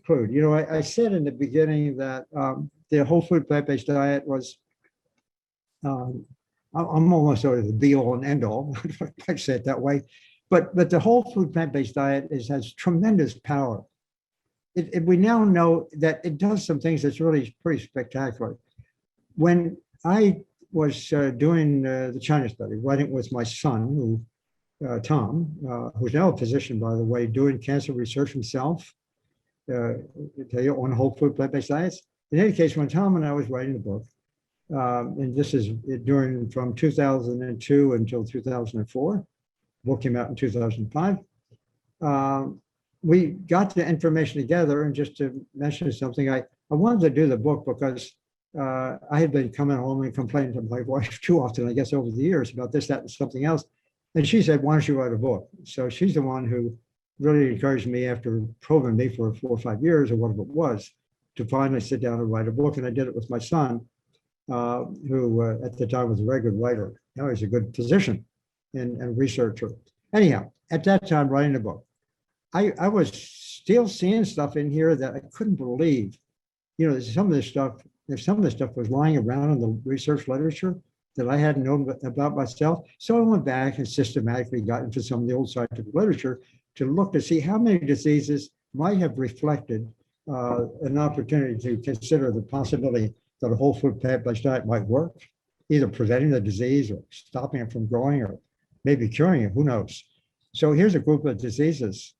conclude. You know, I said in the beginning that the whole food plant-based diet was, I'm almost sort of the be-all and end-all, if I say it that way. But the whole food plant-based diet has tremendous power. We now know that it does some things that's really pretty spectacular. When I was doing the China study, writing with my son, Tom, who's now a physician, by the way, doing cancer research himself, on whole food plant-based diets. In any case, when Tom and I was writing the book, and this is during from 2002 until 2004, the book came out in 2005, we got the information together. And just to mention something, I wanted to do the book because I had been coming home and complaining to my wife too often, I guess, over the years about this, that, and something else. And she said, why don't you write a book? So she's the one who really encouraged me, after probing me for 4 or 5 years or whatever it was, to finally sit down and write a book. And I did it with my son, who at the time was a very good writer. Now he's a good physician and researcher. Anyhow, at that time, writing a book, I was still seeing stuff in here that I couldn't believe. You know, some of this stuff was lying around in the research literature that I hadn't known about myself. So I went back and systematically got into some of the old scientific literature to look to see how many diseases might have reflected an opportunity to consider the possibility that a whole food plant-based diet might work, either preventing the disease or stopping it from growing or maybe curing it, who knows. So here's a group of diseases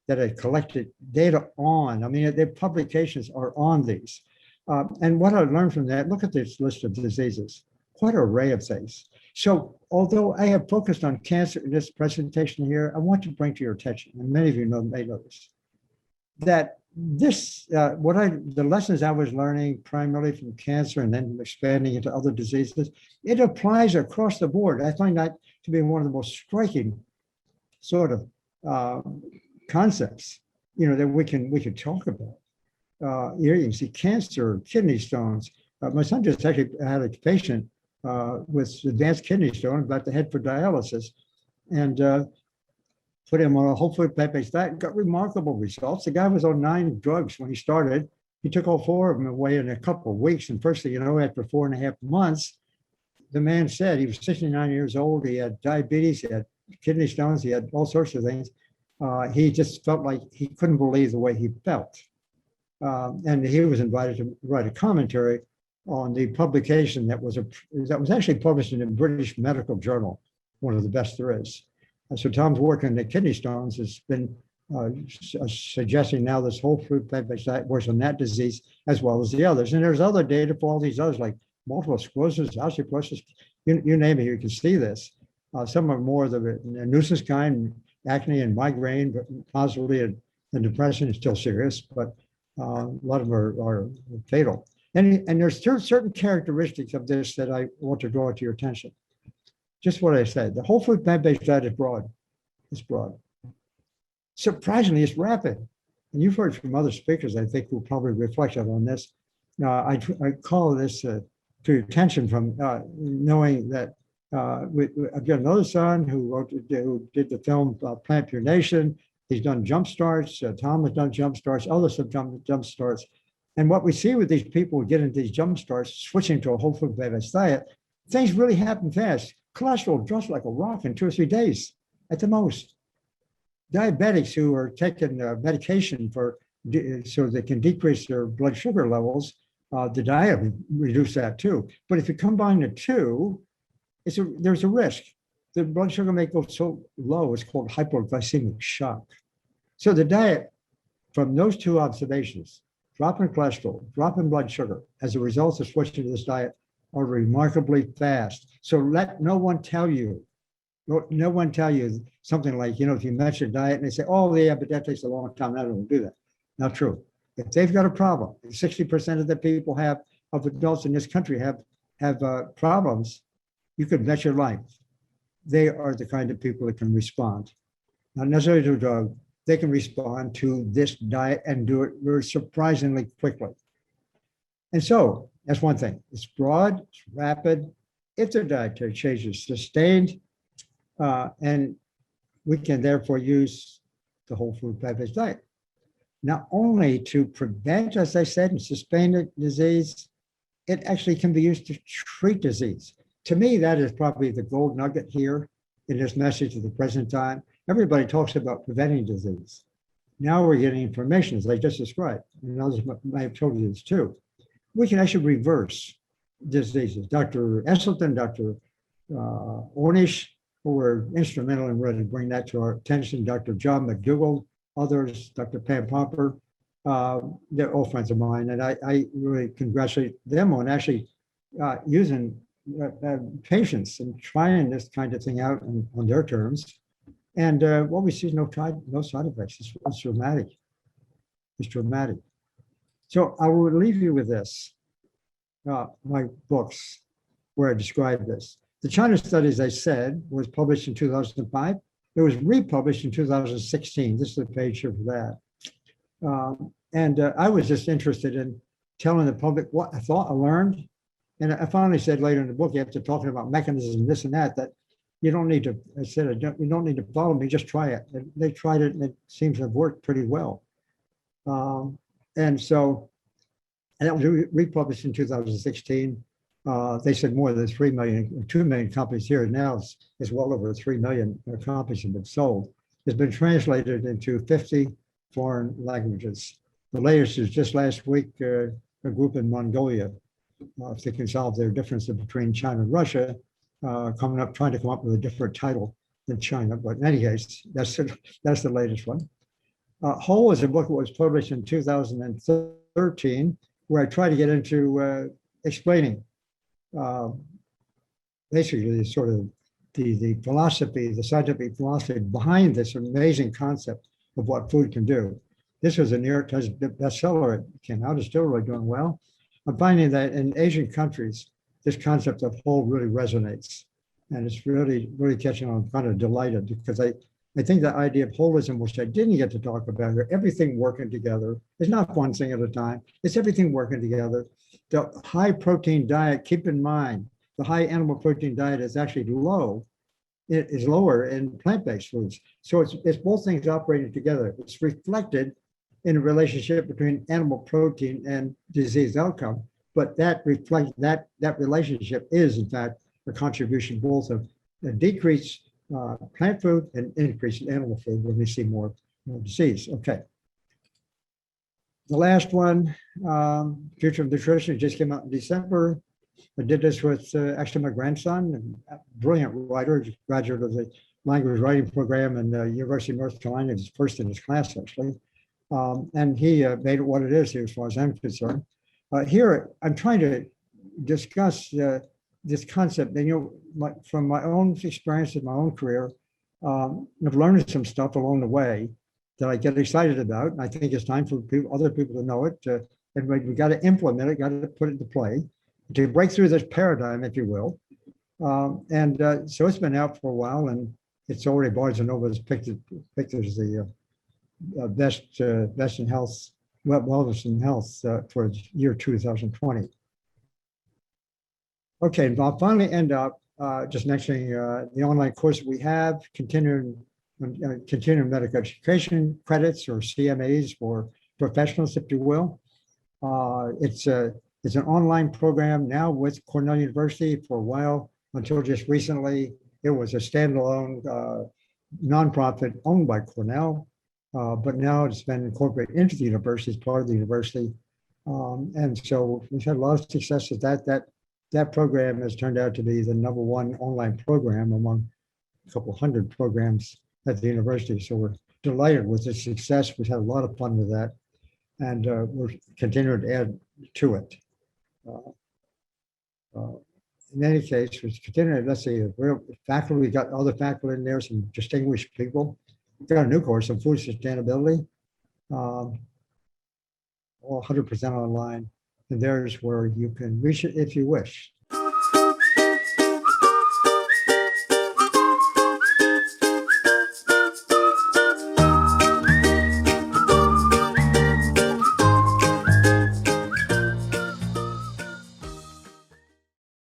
that I collected data on. I mean, their publications are on these. And what I learned from that, look at this list of diseases, quite an array of things. So although I have focused on cancer in this presentation here, I want to bring to your attention, and many of you may know this, that this, the lessons I was learning primarily from cancer and then expanding into other diseases, it applies across the board. I find that to be one of the most striking sort of concepts, you know, that we can talk about. Here you can see cancer, kidney stones. My son just actually had a patient with advanced kidney stone, about to head for dialysis, and put him on a whole food plant-based diet and got remarkable results. The guy was on 9 drugs when he started. He took all 4 of them away in a couple of weeks. And first thing you know, after 4.5 months, the man said, he was 69 years old. He had diabetes, he had kidney stones, he had all sorts of things. He just felt like he couldn't believe the way he felt. And he was invited to write a commentary on the publication that was actually published in a British medical journal, one of the best there is. And so Tom's work on the kidney stones has been suggesting now this whole food plant-based diet works on that disease as well as the others. And there's other data for all these others, like multiple sclerosis, osteoporosis, you name it, you can see this. Some are more of the nuisance kind, acne and migraine, but possibly and depression is still serious, but a lot of them are fatal. And there's certain characteristics of this that I want to draw to your attention. Just what I said, the whole food plant-based diet is broad. It's broad. Surprisingly, it's rapid. And you've heard from other speakers, I think, who probably reflected on this. I call this to your attention from knowing that I've got another son who did the film Plant Pure Nation. He's done jump starts. Tom has done jump starts. Others have done jump starts. And what we see with these people who get into these jump starts, switching to a whole food plant-based diet, things really happen fast. Cholesterol drops like a rock in 2 or 3 days at the most. Diabetics who are taking medication so they can decrease their blood sugar levels, the diet reduce that too. But if you combine the two, there's a risk. The blood sugar may go so low, it's called hypoglycemic shock. So the diet, from those 2 observations, drop in cholesterol, drop in blood sugar, as a result of switching to this diet, are remarkably fast. So let no one tell you something like, you know, if you mention diet and they say, oh, yeah, but that takes a long time. I don't do that. Not true. If they've got a problem, 60% of the people of adults in this country have problems, you could bet your life they are the kind of people that can respond. Not necessarily to a drug, they can respond to this diet and do it very surprisingly quickly. And so that's one thing. It's broad, it's rapid. If the dietary change is sustained, and we can therefore use the whole food plant-based diet. not only to prevent, as I said, and suspend disease, it actually can be used to treat disease. To me, that is probably the gold nugget here in this message of the present time. Everybody talks about preventing disease. Now we're getting information, as I just described, and others might have told you this too. We can actually reverse diseases. Dr. Esselton, Dr. Ornish, who were instrumental in really bringing that to our attention, Dr. John McDougall, others, Dr. Pam Pomper, they're all friends of mine, and I really congratulate them on actually using patients and trying this kind of thing out on their terms. And what we see is no side effects. It's dramatic. It's dramatic. So I will leave you with this, my books, where I describe this. The China study, as I said, was published in 2005. It was republished in 2016. This is the page here for that. I was just interested in telling the public what I thought I learned. And I finally said later in the book, after talking about mechanisms, this and that you don't need to, I said, you don't need to follow me, just try it. And they tried it, and it seems to have worked pretty well. And that was republished in 2016. They said more than 2 million copies here. Now it's well over 3 million copies have been sold. It's been translated into 50 foreign languages. The latest is just last week, a group in Mongolia, if they can solve their differences between China and Russia, trying to come up with a different title than China. But in any case, that's the latest one. Whole is a book that was published in 2013, where I try to get into explaining basically sort of the philosophy, the scientific philosophy behind this amazing concept of what food can do. This was a New York Times bestseller. It came out, it's still really doing well. I'm finding that in Asian countries, this concept of whole really resonates. And it's really, really catching on. I'm kind of delighted because I think the idea of holism, which I didn't get to talk about here, everything working together, it's not one thing at a time, it's everything working together. The high protein diet, keep in mind, the high animal protein diet is actually low. It is lower in plant-based foods. So it's both things operating together. It's reflected in a relationship between animal protein and disease outcome. But that relationship is, in fact, a contribution both of a decrease plant food and increase in animal food when we see more disease. Okay. The last one, Future of Nutrition, just came out in December. I did this with actually my grandson, a brilliant writer, graduate of the language writing program in the University of North Carolina. He's first in his class, actually. And he made it what it is here, as far as I'm concerned. Here, I'm trying to discuss this concept. And, from my own experience in my own career, I've learned some stuff along the way that I get excited about. And I think it's time for other people to know it. And we got to implement it, got to put it into play to break through this paradigm, if you will. So it's been out for a while, and it's already Barnes and Noble has picked as the best in health, wellness and health for the year 2020. Okay, and I'll finally end up just mentioning the online course we have, continuing medical education credits, or CMAs for professionals, if you will. It's an online program now with Cornell University. For a while, until just recently, it was a standalone nonprofit owned by Cornell, but now it's been incorporated into the university as part of the university. And so we've had a lot of success with that. That program has turned out to be the #1 online program among a couple hundred programs at the university. So we're delighted with the success. We've had a lot of fun with that, and we're continuing to add to it. In any case, we're continuing, let's see, faculty, we got other faculty in there, some distinguished people. We've got a new course on food sustainability, all 100% online. And there's where you can reach it if you wish.